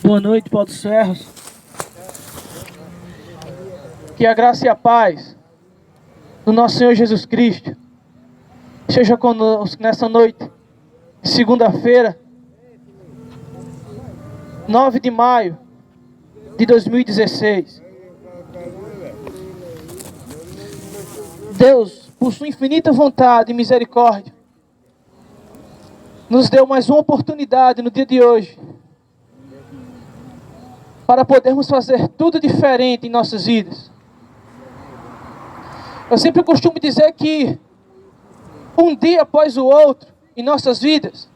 Boa noite, Paulo dos Ferros. Que a graça e a paz do nosso Senhor Jesus Cristo seja conosco nessa noite de segunda-feira, 9 de maio de 2016. Deus, por sua infinita vontade e misericórdia, nos deu mais uma oportunidade no dia de hoje para podermos fazer tudo diferente em nossas vidas. Eu sempre costumo dizer que um dia após o outro em nossas vidas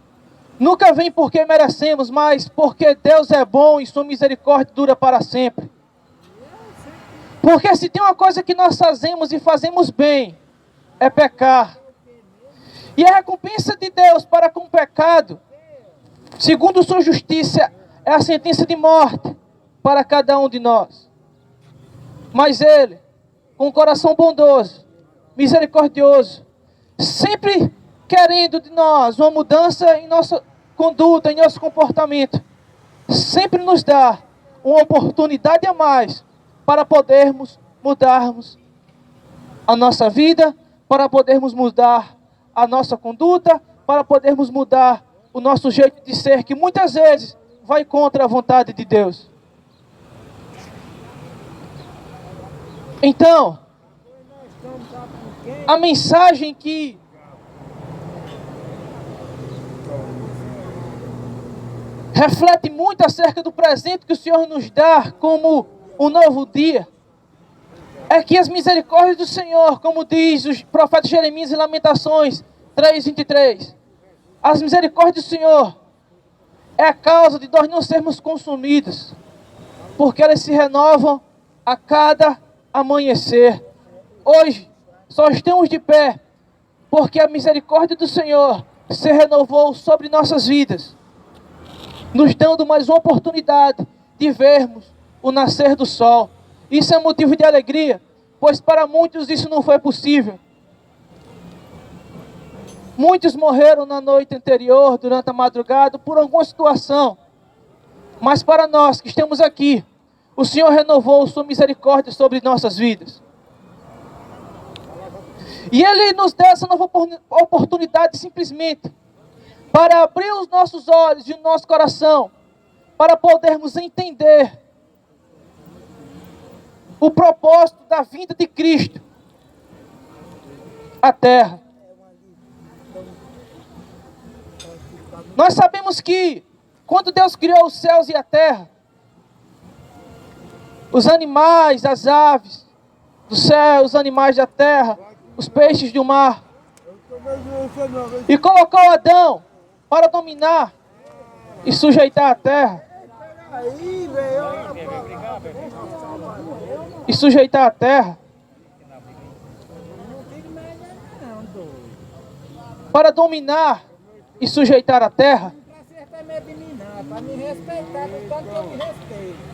nunca vem porque merecemos, mas porque Deus é bom e sua misericórdia dura para sempre. Porque se tem uma coisa que nós fazemos e fazemos bem, é pecar. E a recompensa de Deus para com o pecado, segundo sua justiça, é a sentença de morte para cada um de nós. Mas Ele, com um coração bondoso, misericordioso, sempre querendo de nós uma mudança em nossa conduta, em nosso comportamento, sempre nos dá uma oportunidade a mais para podermos mudarmos a nossa vida, para podermos mudar a nossa conduta, para podermos mudar o nosso jeito de ser, que muitas vezes vai contra a vontade de Deus. Então, a mensagem que reflete muito acerca do presente que o Senhor nos dá como um novo dia, é que as misericórdias do Senhor, como diz o profeta Jeremias em Lamentações 3:23, as misericórdias do Senhor é a causa de nós não sermos consumidos, porque elas se renovam a cada amanhecer. Hoje só estamos de pé porque a misericórdia do Senhor se renovou sobre nossas vidas, nos dando mais uma oportunidade de vermos o nascer do sol. Isso é motivo de alegria, pois para muitos isso não foi possível. Muitos morreram na noite anterior, durante a madrugada, por alguma situação. Mas para nós que estamos aqui, o Senhor renovou sua misericórdia sobre nossas vidas. E Ele nos dá essa nova oportunidade simplesmente para abrir os nossos olhos e o nosso coração, para podermos entender o propósito da vinda de Cristo à terra. Nós sabemos que quando Deus criou os céus e a terra, os animais, as aves do céu, os animais da terra, os peixes do mar, e colocou Adão para dominar e sujeitar a terra. E sujeitar a terra. Para dominar e sujeitar a terra.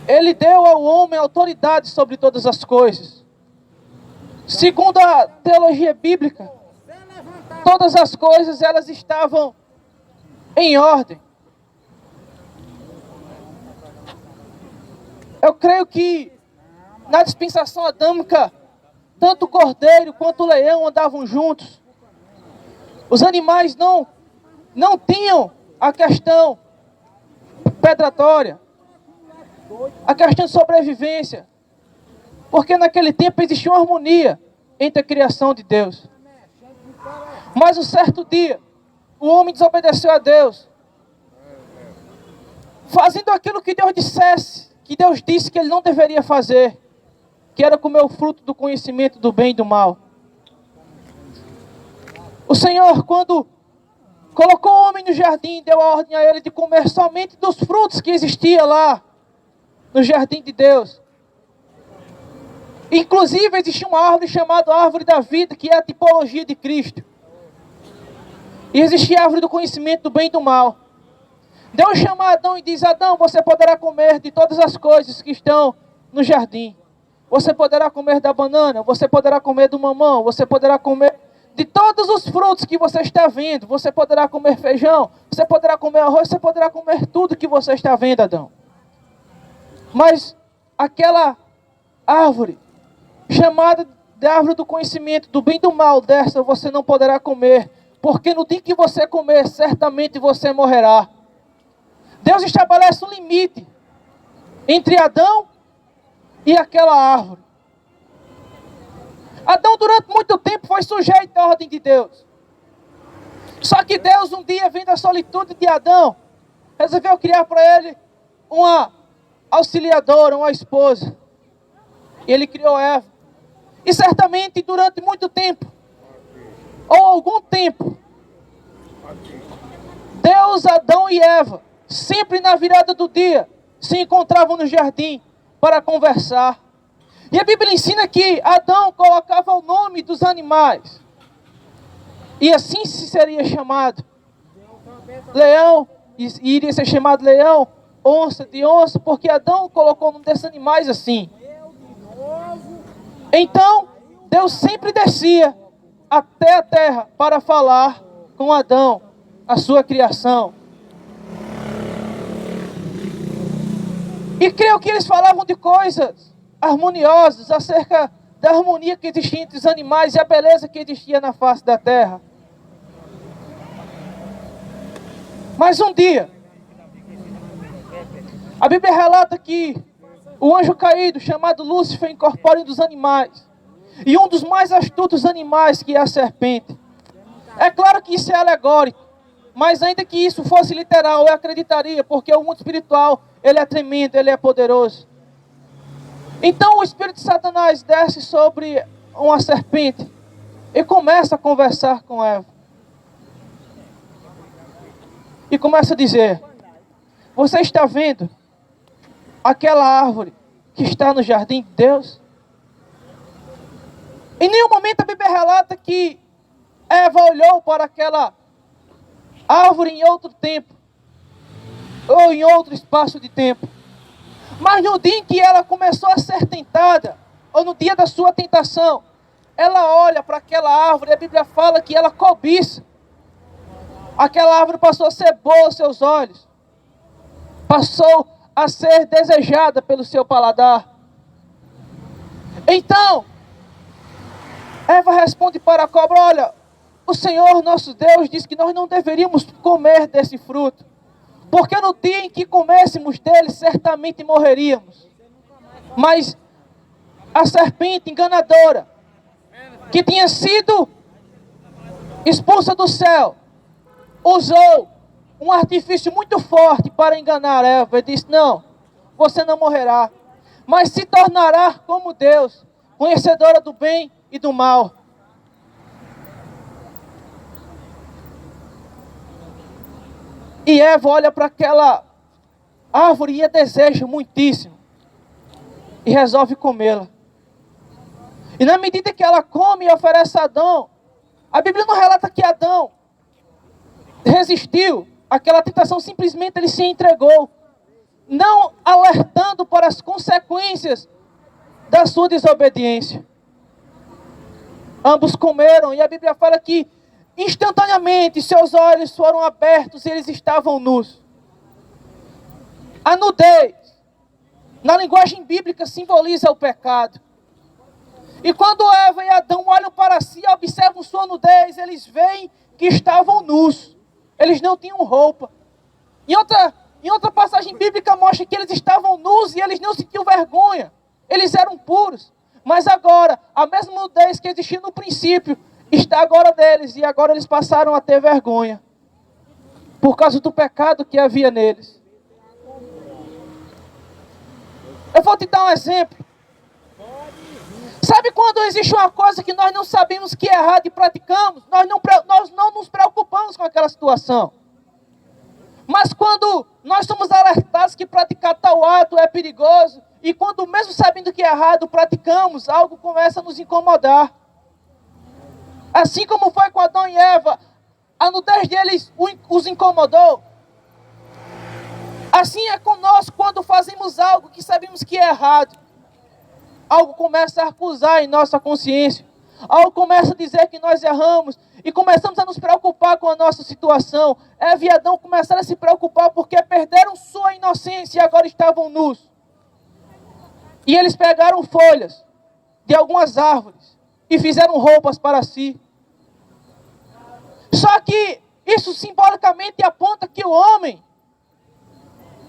Ele deu ao homem autoridade sobre todas as coisas. Segundo a teologia bíblica, todas as coisas elas estavam em ordem. Eu creio que na dispensação adâmica, tanto o cordeiro quanto o leão andavam juntos. Os animais não tinham a questão predatória, a questão de sobrevivência, porque naquele tempo existia uma harmonia entre a criação de Deus. Mas um certo dia, o homem desobedeceu a Deus, fazendo aquilo que Deus dissesse, que Deus disse que ele não deveria fazer, que era comer o fruto do conhecimento do bem e do mal. O Senhor, quando colocou o homem no jardim, deu a ordem a ele de comer somente dos frutos que existia lá no jardim de Deus. Inclusive existia uma árvore chamada árvore da vida, que é a tipologia de Cristo. E existia a árvore do conhecimento do bem e do mal. Deus chama Adão e diz: Adão, você poderá comer de todas as coisas que estão no jardim. Você poderá comer da banana, você poderá comer do mamão, você poderá comer de todos os frutos que você está vendo. Você poderá comer feijão, você poderá comer arroz, você poderá comer tudo que você está vendo, Adão. Mas aquela árvore, chamada de árvore do conhecimento do bem e do mal, dessa você não poderá comer, porque no dia que você comer, certamente você morrerá. Deus estabelece um limite entre Adão e aquela árvore. Adão durante muito tempo foi sujeito à ordem de Deus. Só que Deus um dia, vendo a solitude de Adão, resolveu criar para ele uma auxiliadora, uma esposa. E ele criou Eva. E certamente durante muito tempo, ou algum tempo, Deus, Adão e Eva, sempre na virada do dia, se encontravam no jardim para conversar. E a Bíblia ensina que Adão colocava o nome dos animais. E assim se seria chamado leão, e iria ser chamado leão, onça de onça, porque Adão colocou o nome desses animais assim. Então, Deus sempre descia até a terra para falar com Adão, a sua criação. E creio que eles falavam de coisas harmoniosas, acerca da harmonia que existia entre os animais e a beleza que existia na face da terra. Mas um dia, a Bíblia relata que o anjo caído, chamado Lúcifer, incorpora um dos animais. E um dos mais astutos animais, que é a serpente. É claro que isso é alegórico, mas ainda que isso fosse literal, eu acreditaria, porque o mundo espiritual, ele é tremendo, ele é poderoso. Então o espírito de Satanás desce sobre uma serpente e começa a conversar com Eva. E começa a dizer: você está vendo aquela árvore que está no jardim de Deus? Em nenhum momento a Bíblia relata que Eva olhou para aquela árvore em outro tempo, ou em outro espaço de tempo. Mas no dia em que ela começou a ser tentada, ou no dia da sua tentação, ela olha para aquela árvore, e a Bíblia fala que ela cobiça. Aquela árvore passou a ser boa aos seus olhos, passou a ser desejada pelo seu paladar. Então, Eva responde para a cobra: olha, o Senhor nosso Deus diz que nós não deveríamos comer desse fruto, porque no dia em que comêssemos dele, certamente morreríamos. Mas a serpente enganadora, que tinha sido expulsa do céu, usou um artifício muito forte para enganar Eva. E disse: não, você não morrerá, mas se tornará como Deus, conhecedora do bem e do mal. E Eva olha para aquela árvore e a deseja muitíssimo, e resolve comê-la. E na medida que ela come e oferece a Adão, a Bíblia não relata que Adão resistiu àquela tentação, simplesmente ele se entregou, não alertando para as consequências da sua desobediência. Ambos comeram, e a Bíblia fala que instantaneamente seus olhos foram abertos e eles estavam nus. A nudez, na linguagem bíblica, simboliza o pecado. E quando Eva e Adão olham para si e observam sua nudez, eles veem que estavam nus. Eles não tinham roupa. Em outra passagem bíblica mostra que eles estavam nus e eles não sentiam vergonha. Eles eram puros. Mas agora, a mesma nudez que existia no princípio, está agora neles. E agora eles passaram a ter vergonha, por causa do pecado que havia neles. Eu vou te dar um exemplo. Sabe quando existe uma coisa que nós não sabemos que é errado e praticamos? Nós não nos preocupamos com aquela situação. Mas quando nós somos alertados que praticar tal ato é perigoso, e quando mesmo sabendo que é errado, praticamos, algo começa a nos incomodar. Assim como foi com Adão e Eva, a nudez deles os incomodou. Assim é conosco quando fazemos algo que sabemos que é errado. Algo começa a acusar em nossa consciência. Algo começa a dizer que nós erramos. E começamos a nos preocupar com a nossa situação. Eva e Adão começaram a se preocupar porque perderam sua inocência e agora estavam nus. E eles pegaram folhas de algumas árvores e fizeram roupas para si. Só que isso simbolicamente aponta que o homem,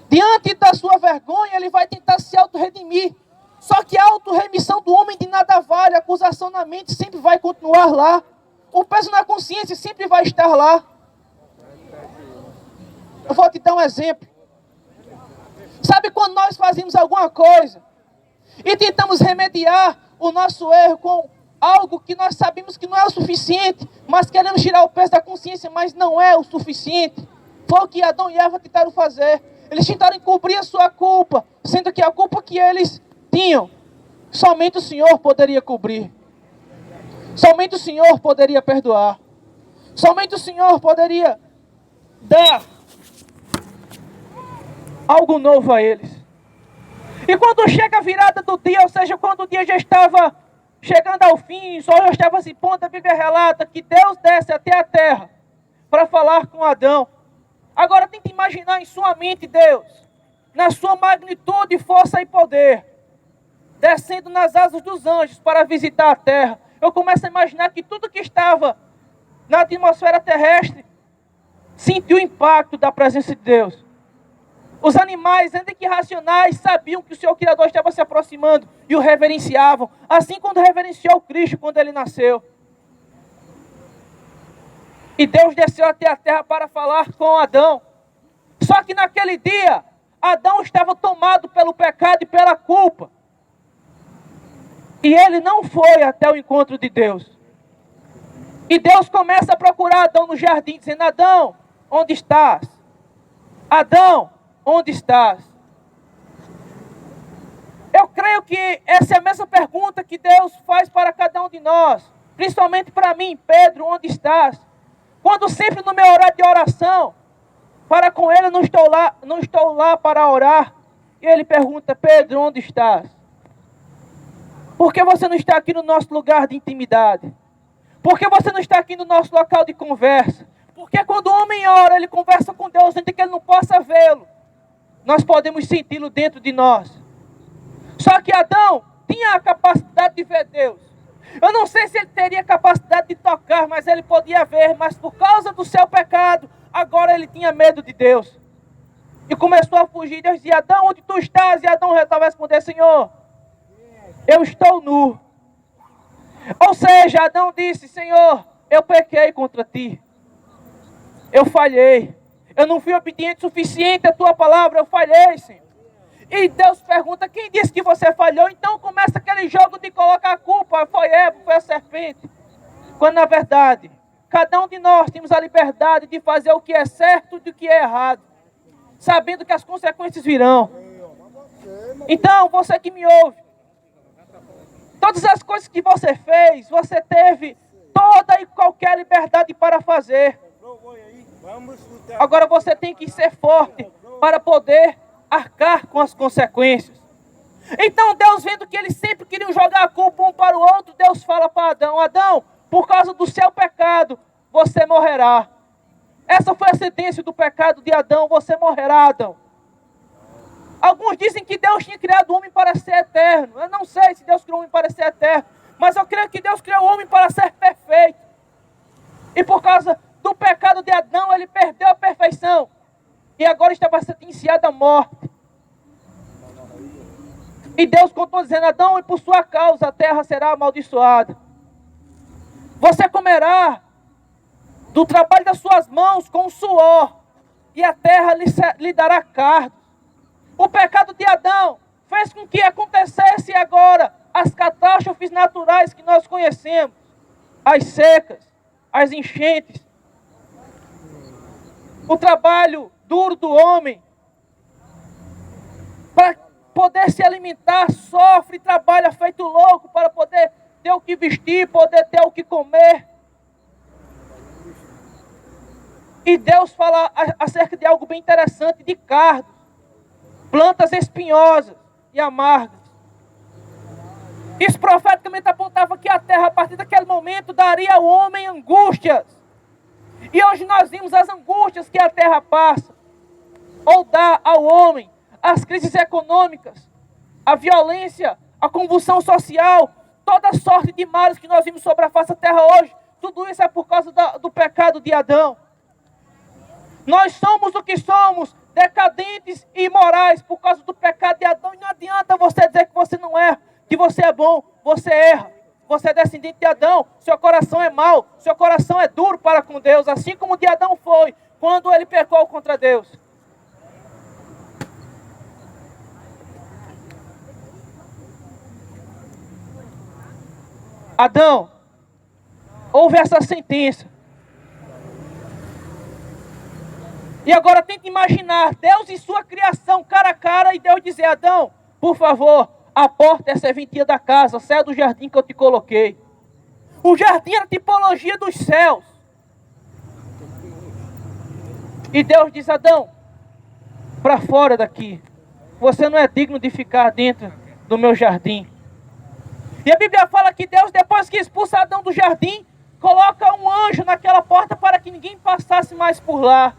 diante da sua vergonha, ele vai tentar se auto-redimir. Só que a auto-remissão do homem de nada vale, a acusação na mente sempre vai continuar lá. O peso na consciência sempre vai estar lá. Eu vou te dar um exemplo. Sabe quando nós fazemos alguma coisa e tentamos remediar o nosso erro com algo que nós sabemos que não é o suficiente, mas queremos tirar o peso da consciência, mas não é o suficiente? Foi o que Adão e Eva tentaram fazer. Eles tentaram encobrir a sua culpa, sendo que a culpa que eles tinham, somente o Senhor poderia cobrir. Somente o Senhor poderia perdoar. Somente o Senhor poderia dar algo novo a eles. E quando chega a virada do dia, ou seja, quando o dia já estava chegando ao fim, o sol já estava se pondo, a Bíblia relata que Deus desce até a terra para falar com Adão. Agora tenta imaginar em sua mente Deus, na sua magnitude, força e poder, descendo nas asas dos anjos para visitar a terra. Eu começo a imaginar que tudo que estava na atmosfera terrestre sentiu o impacto da presença de Deus. Os animais, ainda que racionais, sabiam que o seu Criador estava se aproximando e o reverenciavam, assim como reverenciou Cristo quando ele nasceu. E Deus desceu até a terra para falar com Adão. Só que naquele dia, Adão estava tomado pelo pecado e pela culpa. E ele não foi até o encontro de Deus. E Deus começa a procurar Adão no jardim, dizendo: Adão, onde estás? Adão, onde estás? Eu creio que essa é a mesma pergunta que Deus faz para cada um de nós. Principalmente para mim: Pedro, onde estás? Quando sempre no meu horário de oração, para com ele não estou lá para orar. E ele pergunta: Pedro, onde estás? Por que você não está aqui no nosso lugar de intimidade? Por que você não está aqui no nosso local de conversa? Porque quando o homem ora, ele conversa com Deus, ainda que ele não possa vê-lo, nós podemos senti-lo dentro de nós. Só que Adão tinha a capacidade de ver Deus. Eu não sei se ele teria capacidade de tocar, mas ele podia ver. Mas por causa do seu pecado, agora ele tinha medo de Deus. E começou a fugir. Deus dizia: Adão, onde tu estás? E Adão resolve responder: Senhor, eu estou nu. Ou seja, Adão disse: Senhor, eu pequei contra ti. Eu falhei. Eu não fui obediente o suficiente à tua palavra. Eu falhei, Senhor. E Deus pergunta: quem disse que você falhou? Então começa aquele jogo de colocar a culpa. Foi Eva, foi a serpente. Quando na verdade, cada um de nós temos a liberdade de fazer o que é certo e do que é errado, sabendo que as consequências virão. Então, você que me ouve, todas as coisas que você fez, você teve toda e qualquer liberdade para fazer. Agora você tem que ser forte para poder arcar com as consequências. Então Deus, vendo que eles sempre queriam jogar a culpa um para o outro, Deus fala para Adão: Adão, por causa do seu pecado, você morrerá. Essa foi a sentença do pecado de Adão: você morrerá, Adão. Alguns dizem que Deus tinha criado o homem para ser eterno. Eu não sei se Deus criou o homem para ser eterno, mas eu creio que Deus criou o homem para ser perfeito. E por causa do pecado de Adão, ele perdeu a perfeição. E agora estava sentenciado à morte. E Deus contou dizendo: Adão, e por sua causa a terra será amaldiçoada. Você comerá do trabalho das suas mãos com suor, e a terra lhe dará cardos. O pecado de Adão fez com que acontecesse agora as catástrofes naturais que nós conhecemos. As secas, as enchentes. O trabalho duro do homem. Para poder se alimentar, sofre e trabalha feito louco para poder ter o que vestir, poder ter o que comer. E Deus fala acerca de algo bem interessante, de cardos, plantas espinhosas e amargas. Isso profeticamente apontava que a terra, a partir daquele momento, daria ao homem angústias. E hoje nós vimos as angústias que a terra passa, ou dá ao homem, as crises econômicas, a violência, a convulsão social, toda sorte de males que nós vimos sobre a face da terra hoje, tudo isso é por causa do pecado de Adão. Nós somos o que somos, decadentes e imorais por causa do pecado de Adão. E não adianta você dizer que você não erra, que você é bom, você erra. Você é descendente de Adão, seu coração é mau, seu coração é duro para com Deus, assim como o de Adão foi, quando ele pecou contra Deus. Adão, houve essa sentença. E agora tente imaginar Deus e sua criação cara a cara e Deus dizer: Adão, por favor, a porta é a serventia da casa, saia do jardim que eu te coloquei. O jardim era a tipologia dos céus. E Deus diz: Adão, para fora daqui. Você não é digno de ficar dentro do meu jardim. E a Bíblia fala que Deus, depois que expulsa Adão do jardim, coloca um anjo naquela porta para que ninguém passasse mais por lá.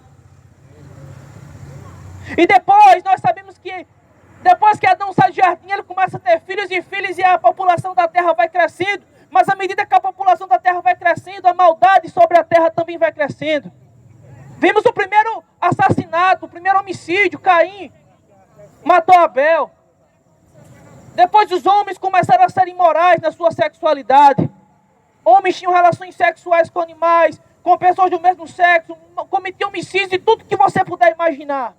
E depois nós sabemos que depois que Adão sai do jardim, ele começa a ter filhos e filhas e a população da terra vai crescendo. Mas à medida que a população da terra vai crescendo, a maldade sobre a terra também vai crescendo. Vimos o primeiro assassinato, o primeiro homicídio, Caim matou Abel. Depois os homens começaram a ser imorais na sua sexualidade. Homens tinham relações sexuais com animais, com pessoas do mesmo sexo, cometiam homicídios e tudo que você puder imaginar.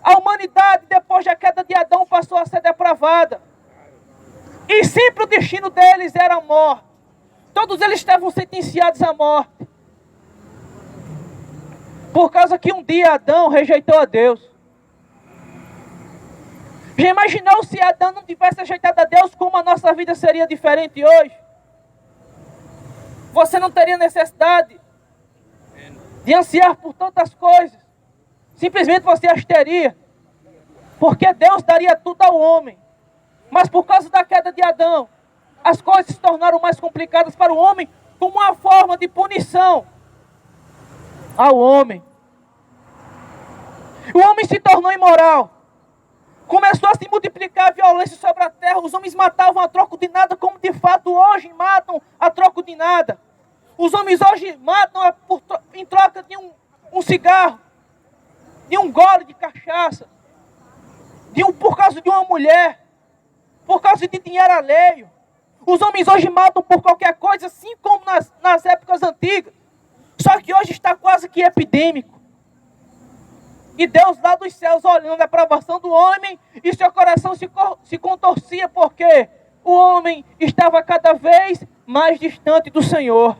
A humanidade, depois da queda de Adão, passou a ser depravada. E sempre o destino deles era a morte. Todos eles estavam sentenciados à morte. Por causa que um dia Adão rejeitou a Deus. Já imaginou se Adão não tivesse rejeitado a Deus, como a nossa vida seria diferente hoje? Você não teria necessidade de ansiar por tantas coisas. Simplesmente você as teria. Porque Deus daria tudo ao homem. Mas por causa da queda de Adão, as coisas se tornaram mais complicadas para o homem, como uma forma de punição ao homem. O homem se tornou imoral. Começou a se multiplicar a violência sobre a terra. Os homens matavam a troco de nada, como de fato hoje matam a troco de nada. Os homens hoje matam em troca de um cigarro, de um gole de cachaça, por causa de uma mulher, por causa de dinheiro alheio. Os homens hoje matam por qualquer coisa, assim como nas épocas antigas. Só que hoje está quase que epidêmico. E Deus lá dos céus olhando a depravação do homem, e seu coração se contorcia, porque o homem estava cada vez mais distante do Senhor.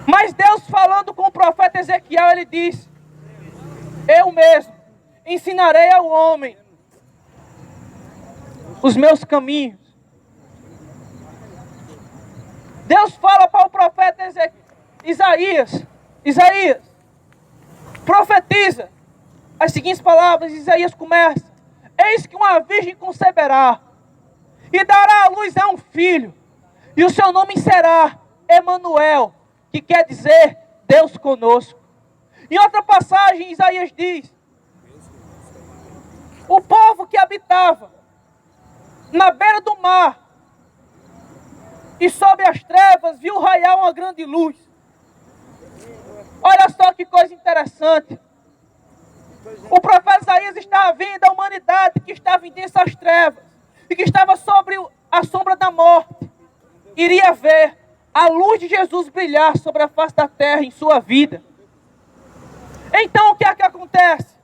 Mas Deus, falando com o profeta Ezequiel, ele diz: eu mesmo ensinarei ao homem os meus caminhos. Deus fala para o profeta Isaías, profetiza as seguintes palavras. Isaías começa: eis que uma virgem conceberá e dará à luz a um filho, e o seu nome será Emanuel, que quer dizer Deus conosco. Em outra passagem, Isaías diz: o povo que habitava na beira do mar e sob as trevas viu raiar uma grande luz. Olha só que coisa interessante. O profeta Isaías estava vendo a humanidade que estava em densas trevas e que estava sobre a sombra da morte. Iria ver a luz de Jesus brilhar sobre a face da terra em sua vida. Então o que é que acontece?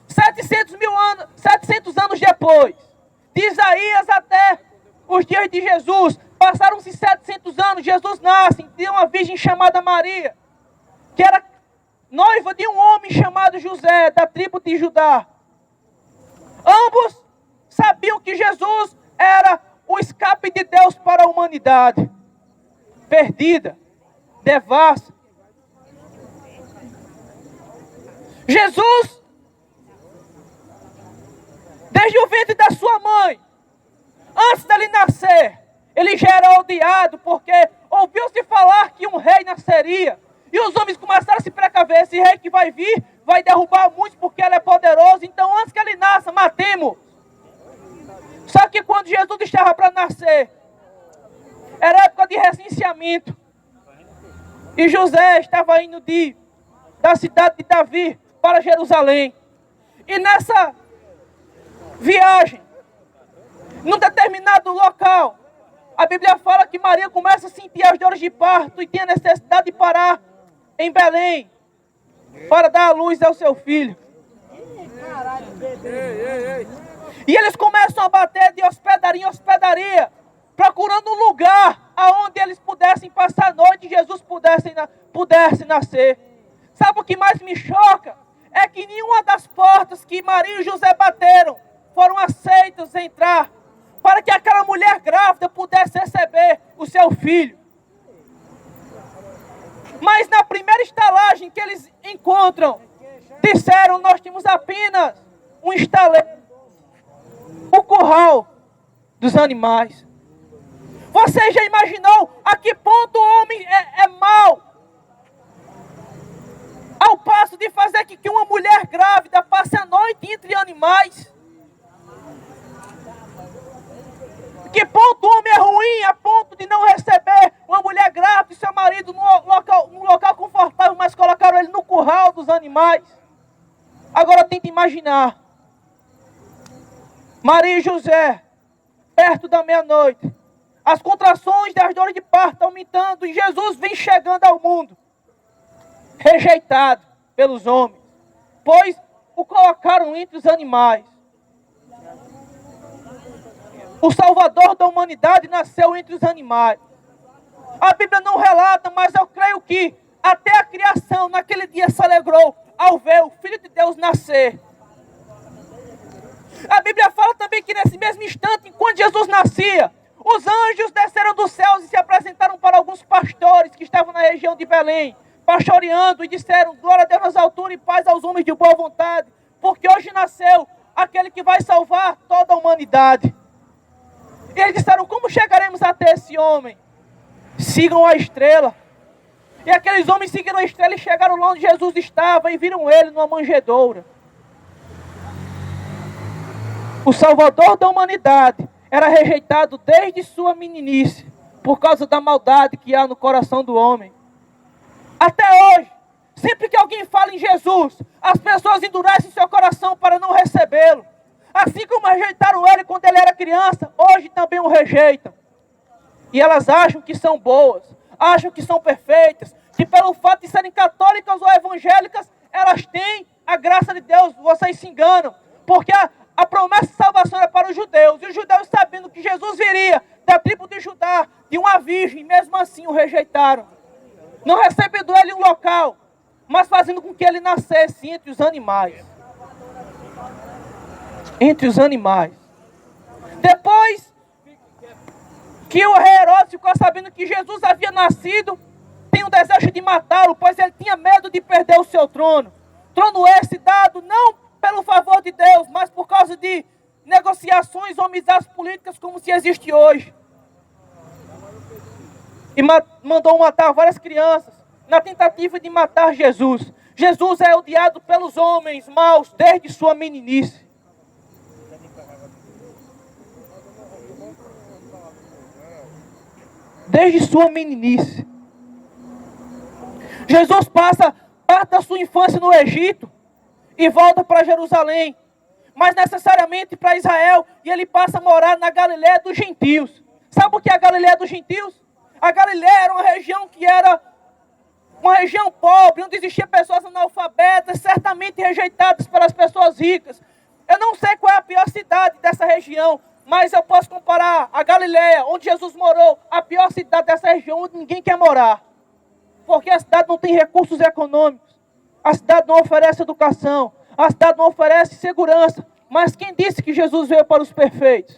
700 anos depois, de Isaías até os dias de Jesus, passaram-se 700 anos, Jesus nasce de uma virgem chamada Maria, que era noiva de um homem chamado José, da tribo de Judá. Ambos sabiam que Jesus era o escape de Deus para a humanidade, perdida, devassa. Jesus, desde o ventre da sua mãe, antes dele nascer, ele já era odiado, porque ouviu-se falar que um rei nasceria. E os homens começaram a se precaver: esse rei que vai vir, vai derrubar muitos porque ele é poderoso. Então antes que ele nasça, matemos. Só que quando Jesus estava para nascer, era época de recenseamento. E José estava indo da cidade de Davi para Jerusalém. E nessa viagem, num determinado local, a Bíblia fala que Maria começa a sentir as dores de parto e tem a necessidade de parar em Belém para dar a luz ao seu filho. E eles começam a bater de hospedaria em hospedaria, procurando um lugar aonde eles pudessem passar a noite e Jesus pudesse nascer. Sabe o que mais me choca? É que nenhuma das portas que Maria e José bateram foram aceitas entrar para que aquela mulher grávida pudesse receber o seu filho. Mas na primeira estalagem que eles encontram, disseram: nós temos apenas um estaleiro, o curral dos animais. Você já imaginou a que ponto o homem é mau? Ao passo de fazer que uma mulher grávida passe a noite entre animais. Que ponto o homem é ruim a ponto de não receber uma mulher grávida e seu marido num local confortável, mas colocaram ele no curral dos animais. Agora tenta imaginar. Maria e José, perto da meia-noite, as contrações das dores de parto aumentando e Jesus vem chegando ao mundo, rejeitado pelos homens, pois o colocaram entre os animais. O Salvador da humanidade nasceu entre os animais. A Bíblia não relata, mas eu creio que até a criação naquele dia se alegrou ao ver o Filho de Deus nascer. A Bíblia fala também que nesse mesmo instante, enquanto Jesus nascia, os anjos desceram dos céus e se apresentaram para alguns pastores que estavam na região de Belém, pastoreando, e disseram: glória a Deus nas alturas e paz aos homens de boa vontade, porque hoje nasceu aquele que vai salvar toda a humanidade. E eles disseram: como chegaremos até esse homem? Sigam a estrela. E aqueles homens seguiram a estrela e chegaram lá onde Jesus estava e viram ele numa manjedoura. O Salvador da humanidade era rejeitado desde sua meninice, por causa da maldade que há no coração do homem. Até hoje, sempre que alguém fala em Jesus, as pessoas endurecem seu coração para não recebê-lo. Assim como rejeitaram ele quando ele era criança, hoje também o rejeitam. E elas acham que são boas, acham que são perfeitas, que pelo fato de serem católicas ou evangélicas, elas têm a graça de Deus. Vocês se enganam, porque a promessa de salvação era para os judeus, e os judeus, sabendo que Jesus viria da tribo de Judá, de uma virgem, mesmo assim o rejeitaram. Não recebendo ele em um local, mas fazendo com que ele nascesse entre os animais. Entre os animais. Depois que o rei Herodes ficou sabendo que Jesus havia nascido, tem um desejo de matá-lo, pois ele tinha medo de perder o seu trono. Trono esse dado não pelo favor de Deus, mas por causa de negociações ou amizades políticas como se existe hoje. E mandou matar várias crianças na tentativa de matar Jesus. Jesus é odiado pelos homens maus desde sua meninice. Desde sua meninice. Jesus passa parte da sua infância no Egito e volta para Jerusalém, mas necessariamente para Israel, e ele passa a morar na Galiléia dos gentios. Sabe o que é a Galiléia dos gentios? A Galiléia era uma região que era uma região pobre, onde existiam pessoas analfabetas, certamente rejeitadas pelas pessoas ricas. Eu não sei qual é a pior cidade dessa região, mas eu posso comparar a Galiléia, onde Jesus morou, a pior cidade dessa região, onde ninguém quer morar. Porque a cidade não tem recursos econômicos, a cidade não oferece educação, a cidade não oferece segurança. Mas quem disse que Jesus veio para os perfeitos?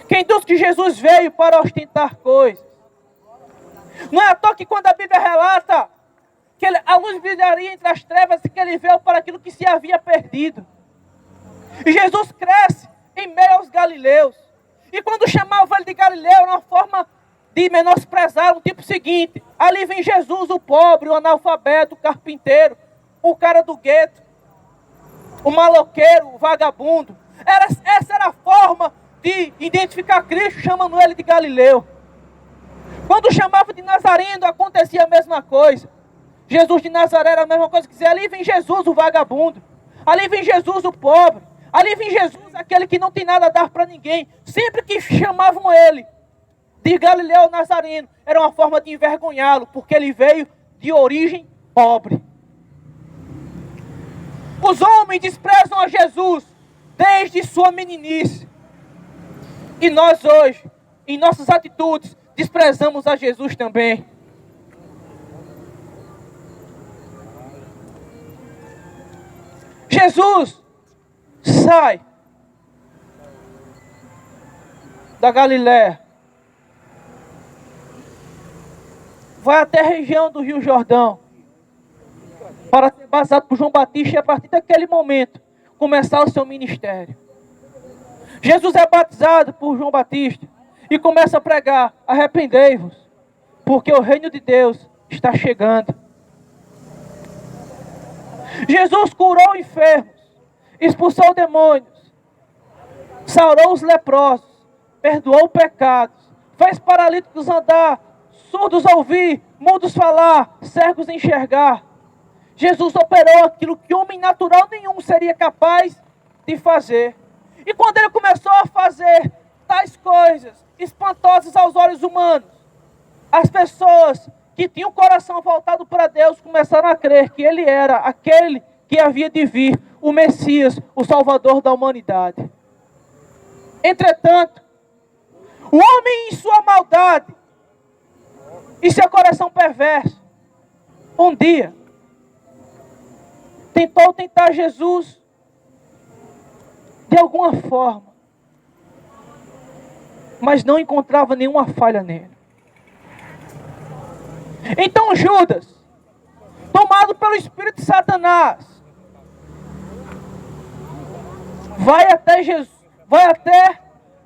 Quem disse que Jesus veio para ostentar coisas? Não é à toa que quando a Bíblia relata que a luz brilharia entre as trevas e que ele veio para aquilo que se havia perdido. E Jesus cresce em meio aos galileus. E quando chamava ele de Galileu, era uma forma de menosprezar, um tipo seguinte: ali vem Jesus, o pobre, o analfabeto, o carpinteiro, o cara do gueto. o maloqueiro, o vagabundo. Essa era a forma de identificar Cristo, chamando ele de Galileu. Quando chamava de Nazareno, acontecia a mesma coisa. Jesus de Nazaré era a mesma coisa que dizia, ali vem Jesus, o vagabundo. Ali vem Jesus, o pobre. Ali vem Jesus, aquele que não tem nada a dar para ninguém. Sempre que chamavam ele de Galileu Nazareno, era uma forma de envergonhá-lo, porque ele veio de origem pobre. Os homens desprezam a Jesus desde sua meninice. E nós hoje, em nossas atitudes, desprezamos a Jesus também. Jesus sai da Galiléia, vai até a região do Rio Jordão, para ser batizado por João Batista, e a partir daquele momento começar o seu ministério. Jesus é batizado por João Batista e começa a pregar: arrependei-vos, porque o reino de Deus está chegando. Jesus curou enfermos, expulsou demônios, sarou os leprosos, perdoou pecados, fez paralíticos andar, surdos ouvir, mudos falar, cegos enxergar. Jesus operou aquilo que homem natural nenhum seria capaz de fazer. E quando ele começou a fazer tais coisas espantosas aos olhos humanos, as pessoas que tinham o coração voltado para Deus começaram a crer que ele era aquele que havia de vir, o Messias, o Salvador da humanidade. Entretanto, o homem em sua maldade e seu coração perverso, um dia tentou tentar Jesus de alguma forma, mas não encontrava nenhuma falha nele. Então Judas, tomado pelo espírito de Satanás, vai até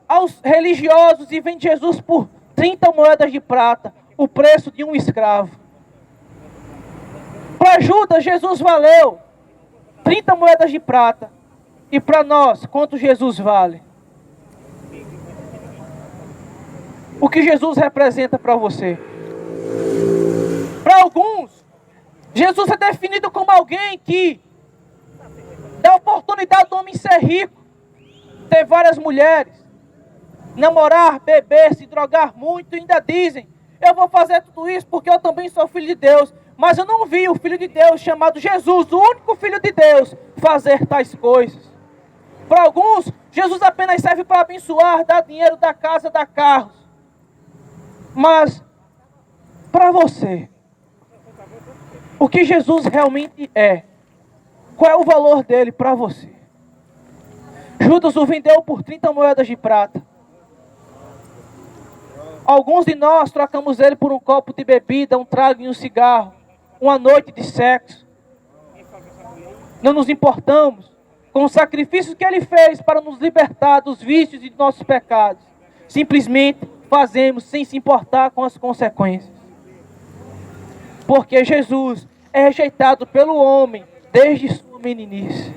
aos religiosos e vende Jesus por 30 moedas de prata, o preço de um escravo. Para Judas, Jesus valeu 30 moedas de prata. E para nós, quanto Jesus vale? O que Jesus representa para você? Para alguns, Jesus é definido como alguém que dá a oportunidade do homem ser rico, ter várias mulheres, namorar, beber, se drogar muito, e ainda dizem: eu vou fazer tudo isso porque eu também sou filho de Deus. Mas eu não vi o Filho de Deus, chamado Jesus, o único Filho de Deus, fazer tais coisas. Para alguns, Jesus apenas serve para abençoar, dar dinheiro, dar casa, dar carros. Mas, para você, o que Jesus realmente é? Qual é o valor dele para você? Judas o vendeu por 30 moedas de prata. Alguns de nós trocamos ele por um copo de bebida, um trago e um cigarro, uma noite de sexo. Não nos importamos com o sacrifício que ele fez para nos libertar dos vícios e dos nossos pecados. Simplesmente fazemos sem se importar com as consequências. Porque Jesus é rejeitado pelo homem desde sua meninice.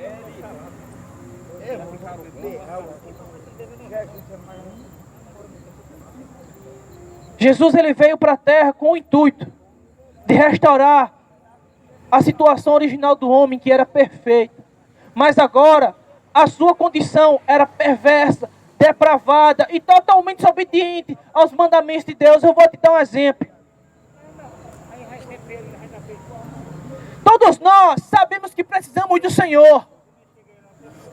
Jesus ele veio para a terra com o intuito de restaurar a situação original do homem, que era perfeita. Mas agora, a sua condição era perversa, depravada e totalmente desobediente aos mandamentos de Deus. Eu vou te dar um exemplo. Todos nós sabemos que precisamos do Senhor.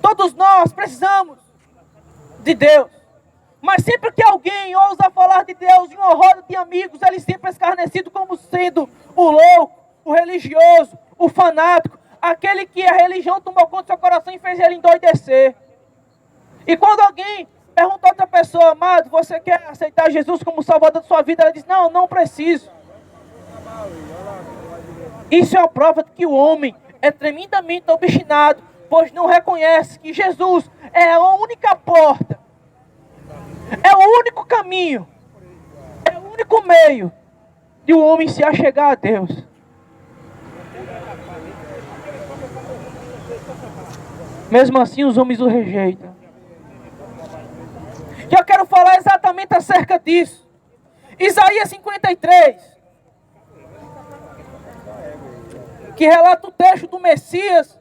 Todos nós precisamos de Deus. Mas sempre que alguém ousa falar de Deus em uma roda de amigos, ele sempre é escarnecido como sendo o louco, o religioso, o fanático, aquele que a religião tomou conta do seu coração e fez ele endoidecer. E quando alguém pergunta a outra pessoa: amado, você quer aceitar Jesus como Salvador da sua vida? Ela diz: não, não preciso. Isso é a prova de que o homem é tremendamente obstinado, pois não reconhece que Jesus é a única porta, é o único caminho, é o único meio de o homem se achegar a Deus. Mesmo assim, os homens o rejeitam. E eu quero falar exatamente acerca disso. Isaías 53, que relata o texto do Messias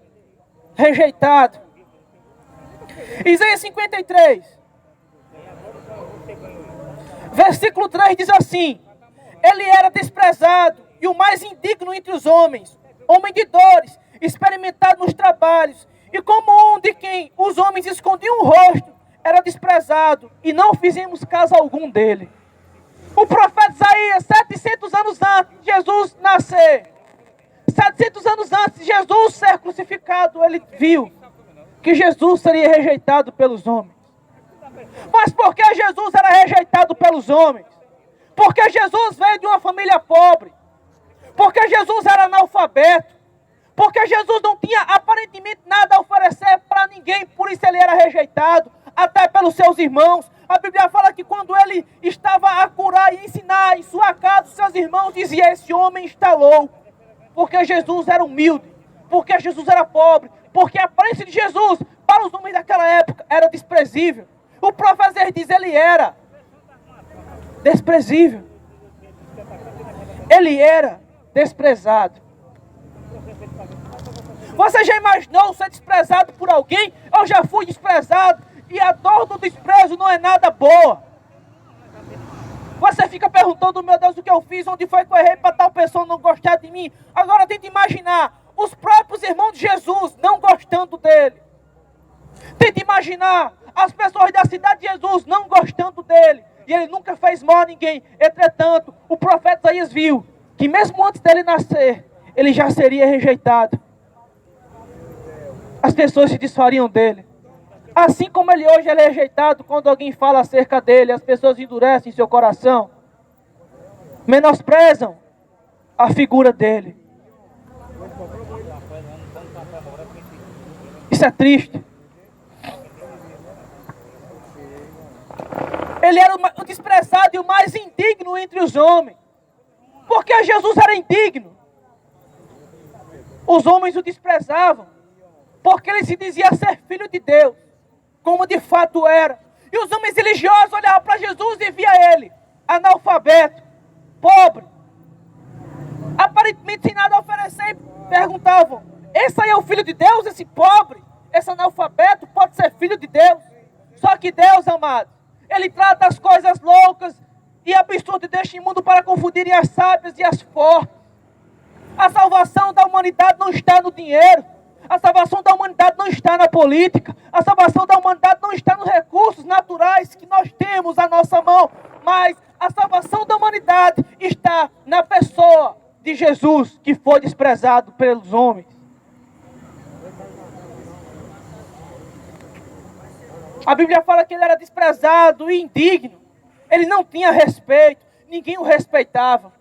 rejeitado. Isaías 53, versículo 3 diz assim: ele era desprezado e o mais indigno entre os homens, homem de dores, experimentado nos trabalhos, e como um de quem os homens escondiam o rosto, era desprezado, e não fizemos caso algum dele. O profeta Isaías, 700 anos antes de Jesus nascer, 700 anos antes de Jesus ser crucificado, ele viu que Jesus seria rejeitado pelos homens. Mas por que Jesus era rejeitado pelos homens? Porque Jesus veio de uma família pobre. Porque Jesus era analfabeto. Porque Jesus não tinha aparentemente nada a oferecer para ninguém, por isso ele era rejeitado, até pelos seus irmãos. A Bíblia fala que quando ele estava a curar e ensinar em sua casa, os seus irmãos diziam: esse homem está louco. Porque Jesus era humilde, porque Jesus era pobre, porque a aparência de Jesus, para os homens daquela época, era desprezível. O profeta diz: ele era desprezível. Ele era desprezado. Você já imaginou ser desprezado por alguém? Eu já fui desprezado, e a dor do desprezo não é nada boa. Você fica perguntando: meu Deus, o que eu fiz? Onde foi que eu errei para tal pessoa não gostar de mim? Agora tente imaginar os próprios irmãos de Jesus não gostando dele. Tente imaginar as pessoas da cidade de Jesus não gostando dele. E ele nunca fez mal a ninguém. Entretanto, o profeta Isaías viu que mesmo antes dele nascer, ele já seria rejeitado. As pessoas se desfariam dele. Assim como ele hoje é rejeitado, quando alguém fala acerca dele, as pessoas endurecem seu coração, menosprezam a figura dele. Isso é triste. Ele era o desprezado e o mais indigno entre os homens. Porque Jesus era indigno. Os homens o desprezavam, porque ele se dizia ser filho de Deus, como de fato era. E os homens religiosos olhavam para Jesus e via ele analfabeto, pobre, aparentemente sem nada a oferecer, e perguntavam: esse aí é o filho de Deus? Esse pobre, esse analfabeto pode ser filho de Deus? Só que Deus, amado, ele trata as coisas loucas e absurdas deste mundo para confundirem as sábias e as fortes. A salvação da humanidade não está no dinheiro. A salvação da humanidade não está na política. A salvação da humanidade não está nos recursos naturais que nós temos à nossa mão. Mas a salvação da humanidade está na pessoa de Jesus, que foi desprezado pelos homens. A Bíblia fala que ele era desprezado e indigno. Ele não tinha respeito. Ninguém o respeitava.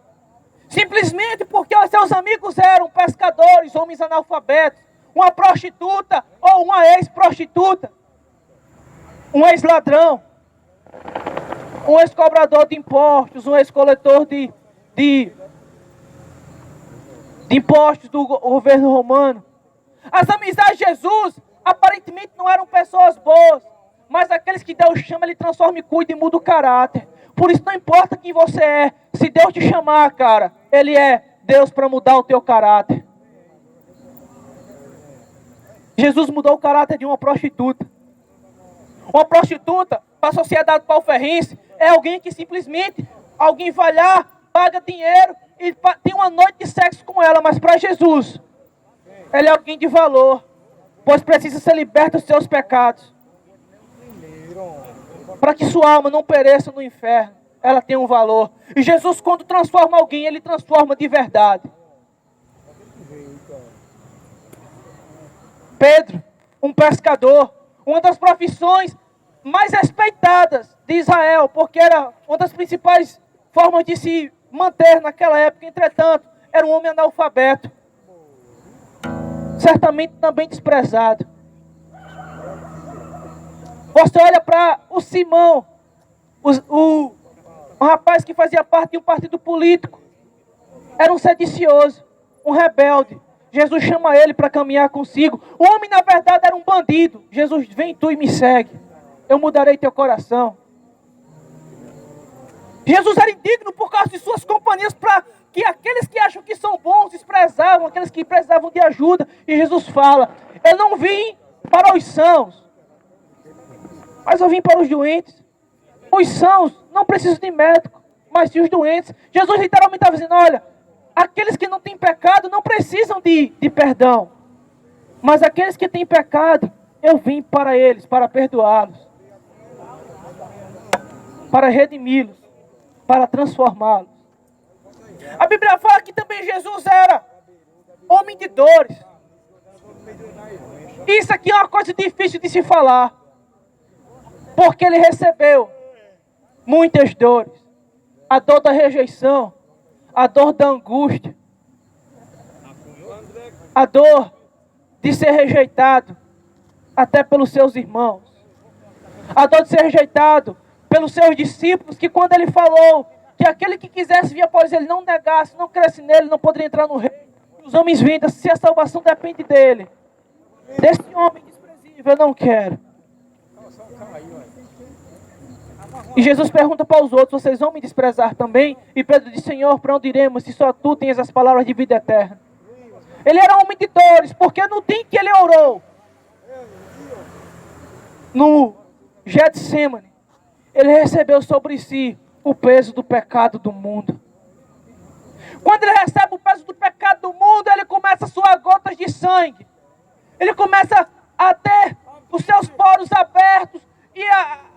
Simplesmente porque os seus amigos eram pescadores, homens analfabetos, uma prostituta ou uma ex-prostituta, um ex-ladrão, um ex-cobrador de impostos, um ex-coletor de impostos do governo romano. As amizades de Jesus aparentemente não eram pessoas boas, mas aqueles que Deus chama, Ele transforma e cuida e muda o caráter. Por isso não importa quem você é, se Deus te chamar, cara, Ele é Deus para mudar o teu caráter. Jesus mudou o caráter de uma prostituta. Uma prostituta, para a sociedade pauferrense, é alguém que simplesmente, alguém vai lá, paga dinheiro e tem uma noite de sexo com ela, mas para Jesus, ela é alguém de valor, pois precisa ser liberta dos seus pecados. Para que sua alma não pereça no inferno, ela tem um valor. E Jesus, quando transforma alguém, Ele transforma de verdade. Pedro, um pescador, uma das profissões mais respeitadas de Israel, porque era uma das principais formas de se manter naquela época. Entretanto, era um homem analfabeto, certamente também desprezado. Você olha para o Simão, um rapaz que fazia parte de um partido político, era um sedicioso, um rebelde. Jesus chama ele para caminhar consigo. O homem, na verdade, era um bandido. Jesus, vem tu e me segue. Eu mudarei teu coração. Jesus era indigno por causa de suas companhias, para que aqueles que acham que são bons desprezavam, aqueles que precisavam de ajuda. E Jesus fala, eu não vim para os sãos, mas eu vim para os doentes. Os sãos não precisam de médico, mas sim os doentes. Jesus literalmente estava dizendo, olha, aqueles que não têm pecado não precisam de perdão. Mas aqueles que têm pecado, eu vim para eles, para perdoá-los, para redimi-los, para transformá-los. A Bíblia fala que também Jesus era homem de dores. Isso aqui é uma coisa difícil de se falar, porque ele recebeu muitas dores. A dor da rejeição, a dor da angústia, a dor de ser rejeitado até pelos seus irmãos, a dor de ser rejeitado pelos seus discípulos, que quando ele falou que aquele que quisesse vir após ele não negasse, não cresce nele, não poderia entrar no reino. Os homens vendam, se a salvação depende dele, desse homem desprezível, eu não quero. E Jesus pergunta para os outros, vocês vão me desprezar também? E Pedro diz, Senhor, para onde iremos, se só tu tens as palavras de vida eterna? Ele era homem de dores, porque no dia que ele orou, no Getsemane, ele recebeu sobre si o peso do pecado do mundo. Quando ele recebe o peso do pecado do mundo, ele começa a suar gotas de sangue. Ele começa a ter os seus poros abertos. E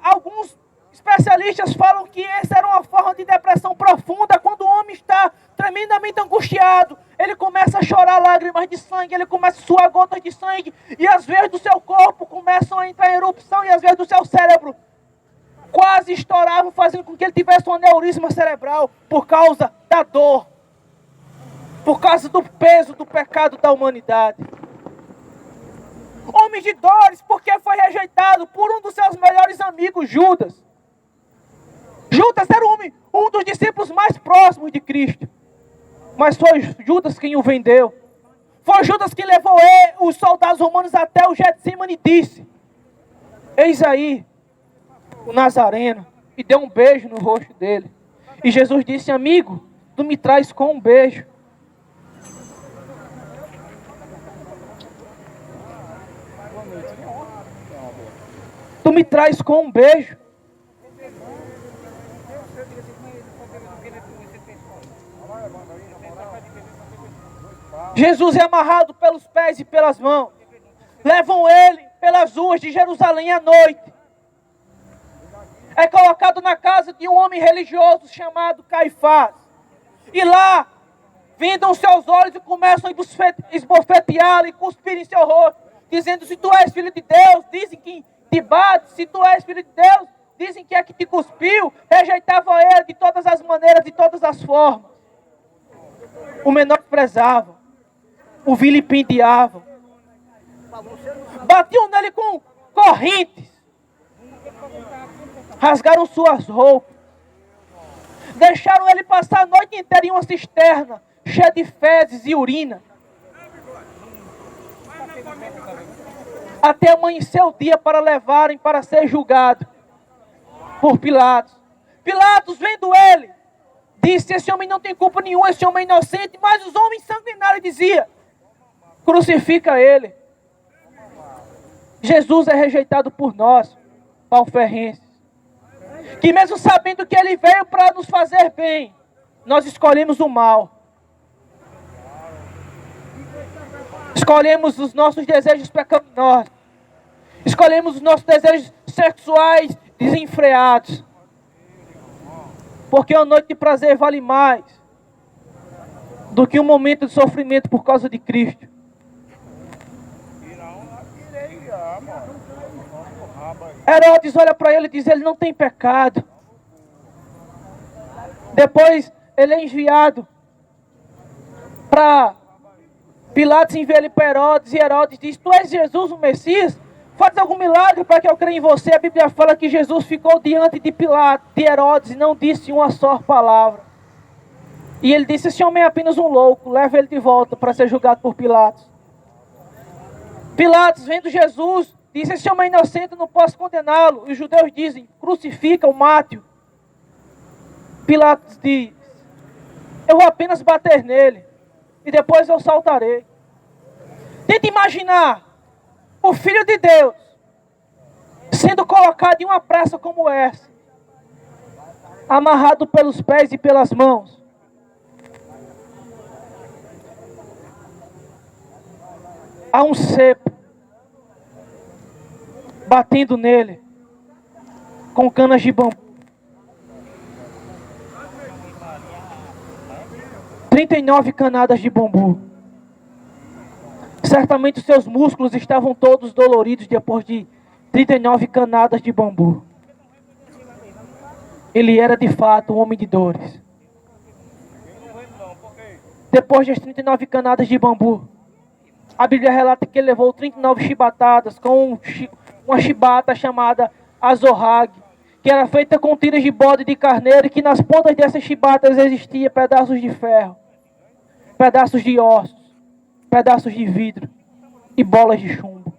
alguns especialistas falam que essa era uma forma de depressão profunda. Quando o homem está tremendamente angustiado, ele começa a chorar lágrimas de sangue, ele começa a suar gotas de sangue. E as veias do seu corpo começam a entrar em erupção, e as veias do seu cérebro quase estouravam, fazendo com que ele tivesse um aneurisma cerebral por causa da dor, por causa do peso do pecado da humanidade. Homem de dores, porque foi rejeitado por um dos seus melhores amigos, Judas. Judas era um dos discípulos mais próximos de Cristo, mas foi Judas quem o vendeu. Foi Judas que levou os soldados romanos até o Getsemane e disse, eis aí o Nazareno, e deu um beijo no rosto dele. E Jesus disse, amigo, tu me traz com um beijo. Tu me traz com um beijo. Jesus é amarrado pelos pés e pelas mãos. Levam ele pelas ruas de Jerusalém à noite. É colocado na casa de um homem religioso chamado Caifás. E lá, vendam seus olhos e começam a esbofeteá-lo e cuspir em seu rosto, dizendo, se tu és filho de Deus, dizem que te bate. Se tu és filho de Deus, dizem que é que te cuspiu. Rejeitavam ele de todas as maneiras, de todas as formas. O menosprezavam, o vilipendiavam, batiam nele com correntes, rasgaram suas roupas, deixaram ele passar a noite inteira em uma cisterna cheia de fezes e urina, até amanhecer o dia para levarem para ser julgado por Pilatos. Pilatos, vendo ele, disse, esse homem não tem culpa nenhuma, esse homem é inocente. Mas os homens sanguinários diziam, crucifica ele. Jesus é rejeitado por nós, palferrenses, que mesmo sabendo que ele veio para nos fazer bem, nós escolhemos o mal. Escolhemos os nossos desejos pecaminosos. Escolhemos os nossos desejos sexuais desenfreados. Porque uma noite de prazer vale mais do que um momento de sofrimento por causa de Cristo. Herodes olha para ele e diz, ele não tem pecado. Depois ele é enviado para Pilatos, envia ele para Herodes, e Herodes diz, tu és Jesus, o Messias? Faz algum milagre para que eu creia em você. A Bíblia fala que Jesus ficou diante de Pilatos, de Herodes, e não disse uma só palavra. E ele disse: esse homem é apenas um louco, leva ele de volta para ser julgado por Pilatos. Pilatos, vendo Jesus, disse: esse homem é inocente, eu não posso condená-lo. E os judeus dizem: crucifica-o, mate-o. Pilatos diz: eu vou apenas bater nele, e depois eu saltarei. Tenta imaginar o Filho de Deus sendo colocado em uma praça como essa, amarrado pelos pés e pelas mãos. Há um cepo batendo nele com canas de bambu. 39 canadas de bambu. Certamente os seus músculos estavam todos doloridos depois de 39 canadas de bambu. Ele era de fato um homem de dores. Depois das 39 canadas de bambu, a Bíblia relata que ele levou 39 chibatadas com uma chibata chamada azorrague, que era feita com tiras de bode de carneiro, e que nas pontas dessas chibatas existiam pedaços de ferro, pedaços de ossos, pedaços de vidro e bolas de chumbo.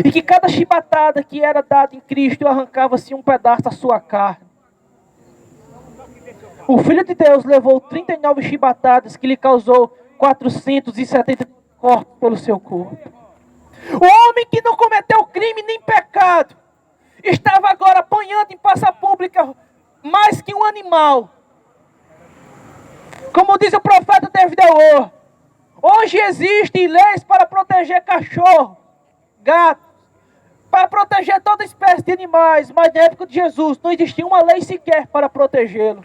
E que cada chibatada que era dada em Cristo arrancava-se um pedaço da sua carne. O Filho de Deus levou 39 chibatadas que lhe causou 470 cortes pelo seu corpo. O homem que não cometeu crime nem pecado estava agora apanhando em praça pública mais que um animal. Como diz o profeta David Ewor, hoje existem leis para proteger cachorro, gato, para proteger toda espécie de animais, mas na época de Jesus não existia uma lei sequer para protegê-lo.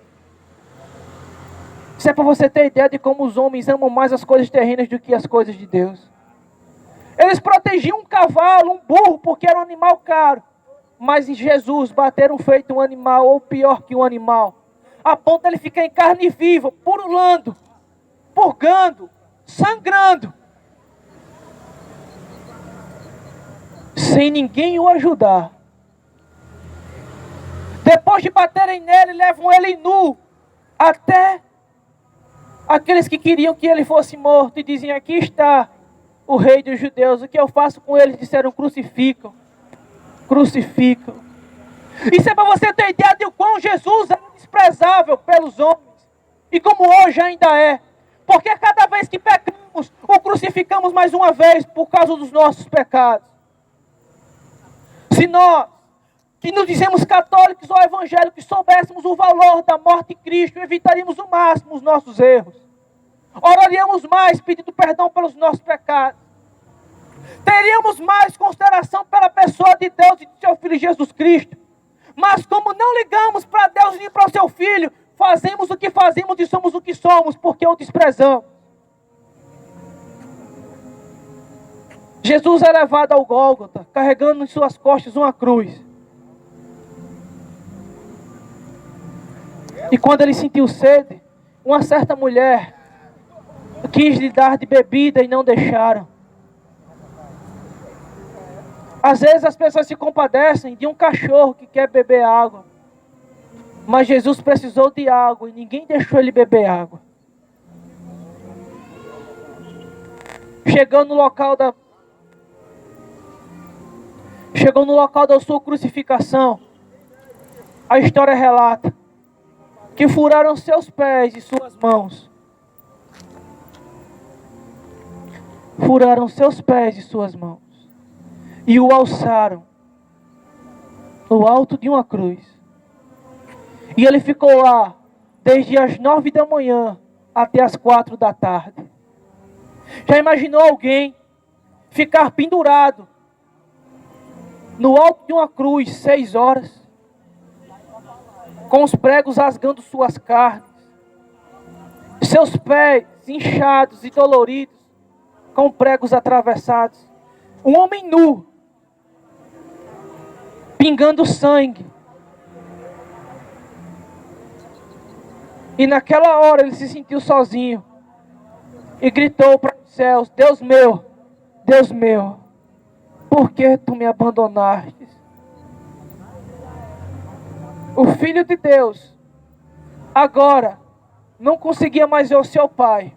Isso é para você ter ideia de como os homens amam mais as coisas terrenas do que as coisas de Deus. Eles protegiam um cavalo, um burro, porque era um animal caro. Mas em Jesus bateram feito um animal, ou pior que um animal, a ponto de ele ficar em carne viva, pululando, purgando, sangrando, sem ninguém o ajudar. Depois de baterem nele, levam ele nu até aqueles que queriam que ele fosse morto, e dizem: aqui está o rei dos judeus, o que eu faço com eles? Disseram: crucificam, crucificam. Isso é para você ter ideia de quão Jesus era desprezável pelos homens, e como hoje ainda é, porque cada vez que pecamos, o crucificamos mais uma vez por causa dos nossos pecados. Se nós, que nos dizemos católicos ou evangélicos, soubéssemos o valor da morte de Cristo, evitaríamos o máximo os nossos erros. Oraríamos mais pedindo perdão pelos nossos pecados. Teríamos mais consideração pela pessoa de Deus e de seu Filho Jesus Cristo. Mas como não ligamos para Deus nem para o seu Filho, fazemos o que fazemos e somos o que somos, porque o desprezamos. Jesus é levado ao Gólgota, carregando em suas costas uma cruz. E quando ele sentiu sede, uma certa mulher quis lhe dar de bebida e não deixaram. Às vezes as pessoas se compadecem de um cachorro que quer beber água. Mas Jesus precisou de água e ninguém deixou ele beber água. Chegou no local da sua crucificação, a história relata que furaram seus pés e suas mãos. Furaram seus pés e suas mãos. E o alçaram no alto de uma cruz. E ele ficou lá desde as 9 da manhã até as 4 da tarde. Já imaginou alguém ficar pendurado no alto de uma cruz 6 horas? Com os pregos rasgando suas carnes. Seus pés inchados e doloridos, com pregos atravessados. Um homem nu, pingando sangue. E naquela hora ele se sentiu sozinho. E gritou para os céus: Deus meu, por que tu me abandonaste? O Filho de Deus, agora, não conseguia mais ver o seu pai,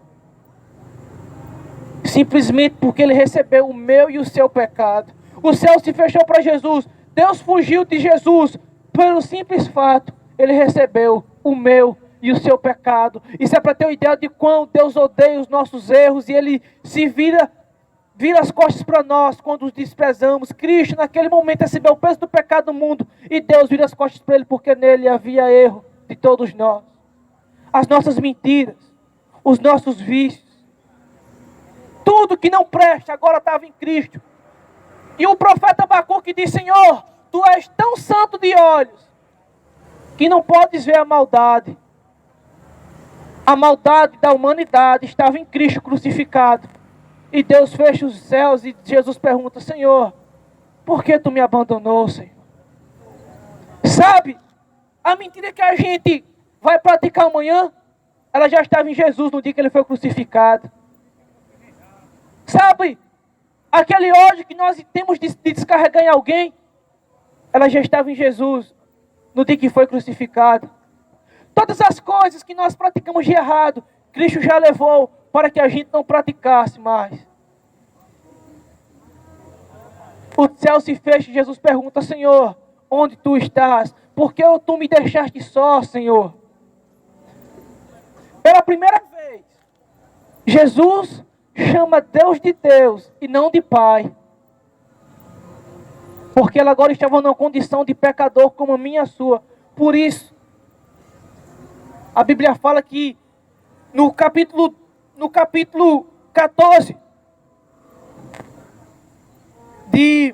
simplesmente porque ele recebeu o meu e o seu pecado. O céu se fechou para Jesus. Deus fugiu de Jesus pelo simples fato, ele recebeu o meu e o seu pecado. Isso é para ter uma ideia de quão Deus odeia os nossos erros, e ele se vira as costas para nós quando os desprezamos. Cristo naquele momento recebeu o peso do pecado do mundo, e Deus vira as costas para ele porque nele havia erro de todos nós. As nossas mentiras, os nossos vícios, tudo que não presta agora estava em Cristo. E o profeta Abacuque diz: Senhor, tu és tão santo de olhos que não podes ver a maldade. A maldade da humanidade estava em Cristo crucificado. E Deus fecha os céus e Jesus pergunta: Senhor, por que tu me abandonou, Senhor? Sabe, a mentira que a gente vai praticar amanhã, ela já estava em Jesus no dia que ele foi crucificado. Sabe, aquele ódio que nós temos de descarregar em alguém, ela já estava em Jesus no dia que foi crucificado. Todas as coisas que nós praticamos de errado, Cristo já levou para que a gente não praticasse mais. O céu se fecha e Jesus pergunta: Senhor, onde tu estás? Por que tu me deixaste só, Senhor? Pela primeira vez, Jesus chama Deus de Deus e não de Pai. Porque ele agora estava numa condição de pecador como a minha e a sua. Por isso, a Bíblia fala que no capítulo 14 de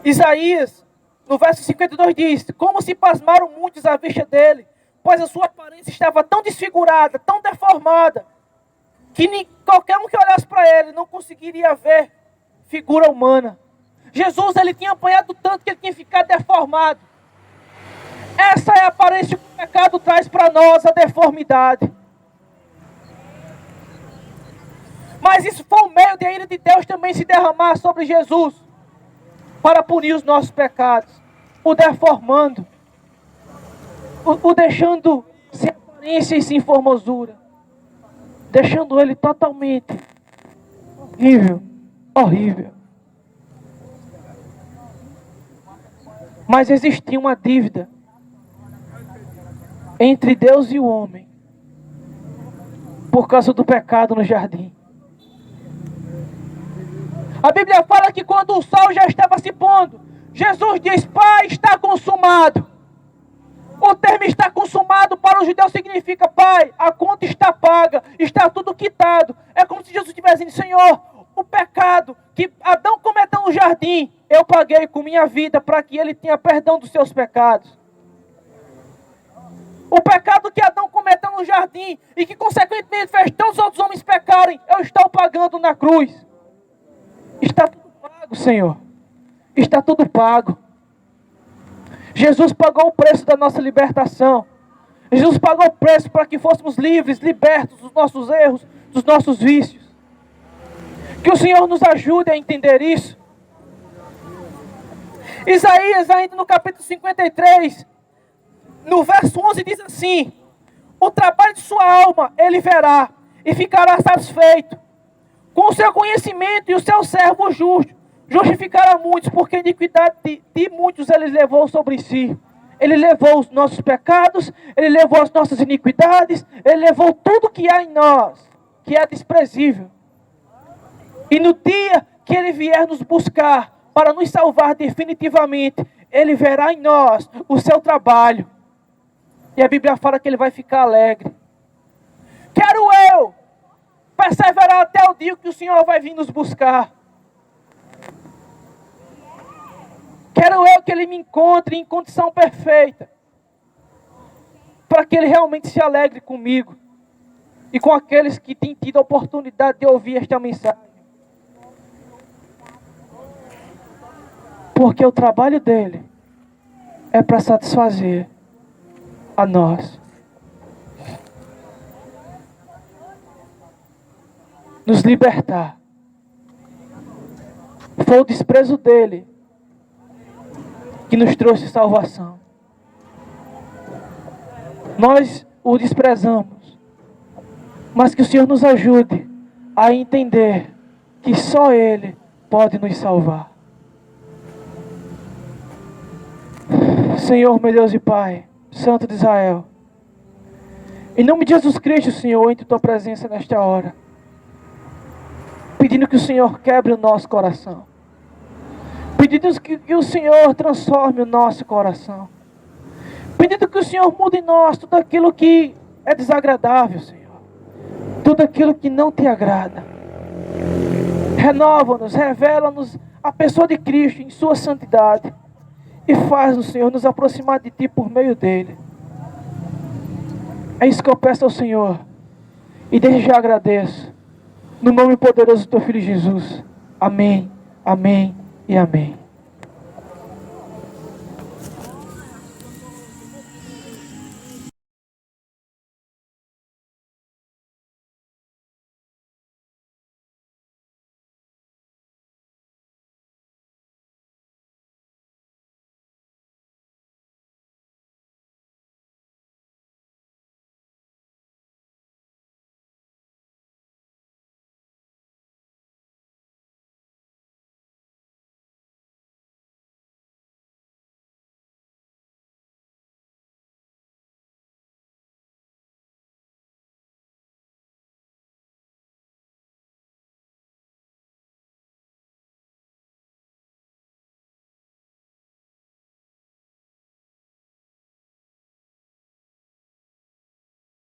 Isaías, no verso 52 diz: como se pasmaram muitos à vista dele, pois a sua aparência estava tão desfigurada, tão deformada, que qualquer um que olhasse para ele não conseguiria ver figura humana. Jesus, ele tinha apanhado tanto que ele tinha ficado deformado. Essa é a aparência que o pecado traz para nós, a deformidade. Mas isso foi o meio de a ira de Deus também se derramar sobre Jesus, para punir os nossos pecados, o deformando, o deixando sem aparência e sem formosura, deixando ele totalmente horrível. Mas existia uma dívida entre Deus e o homem, por causa do pecado no jardim. A Bíblia fala que quando o sol já estava se pondo, Jesus diz: Pai, está consumado. O termo está consumado para os judeus significa: Pai, a conta está paga, está tudo quitado. É como se Jesus estivesse dizendo: Senhor, o pecado que Adão cometeu no jardim, eu paguei com minha vida para que ele tenha perdão dos seus pecados. O pecado que Adão cometeu no jardim e que consequentemente fez todos os outros homens pecarem, eu estou pagando na cruz. Está tudo pago, Senhor. Está tudo pago. Jesus pagou o preço da nossa libertação. Jesus pagou o preço para que fôssemos livres, libertos dos nossos erros, dos nossos vícios. Que o Senhor nos ajude a entender isso. Isaías, ainda no capítulo 53, no verso 11, diz assim: o trabalho de sua alma ele verá e ficará satisfeito. Com o seu conhecimento e o seu servo justo justificará muitos, porque a iniquidade de muitos ele levou sobre si. Ele levou os nossos pecados, ele levou as nossas iniquidades, ele levou tudo que há em nós, que é desprezível. E no dia que ele vier nos buscar para nos salvar definitivamente, ele verá em nós o seu trabalho. E a Bíblia fala que ele vai ficar alegre. Quero eu perseverar até o dia que o Senhor vai vir nos buscar. Quero eu que ele me encontre em condição perfeita, para que ele realmente se alegre comigo e com aqueles que têm tido a oportunidade de ouvir esta mensagem. Porque o trabalho dele é para satisfazer a nós. Nos libertar. Foi o desprezo dele que nos trouxe salvação. Nós o desprezamos mas que o Senhor nos ajude a entender que só Ele pode nos salvar. Senhor, meu Deus e Pai, Santo de Israel, em nome de Jesus Cristo, Senhor, entre tua presença nesta hora, pedindo que o Senhor quebre o nosso coração, pedindo que o Senhor transforme o nosso coração, pedindo que o Senhor mude em nós tudo aquilo que é desagradável, Senhor, tudo aquilo que não te agrada. Renova-nos, revela-nos a pessoa de Cristo em sua santidade e faz-nos, Senhor, nos aproximar de Ti por meio dEle. É isso que eu peço ao Senhor e desde já agradeço, no nome poderoso do Teu Filho Jesus. Amém, amém e amém.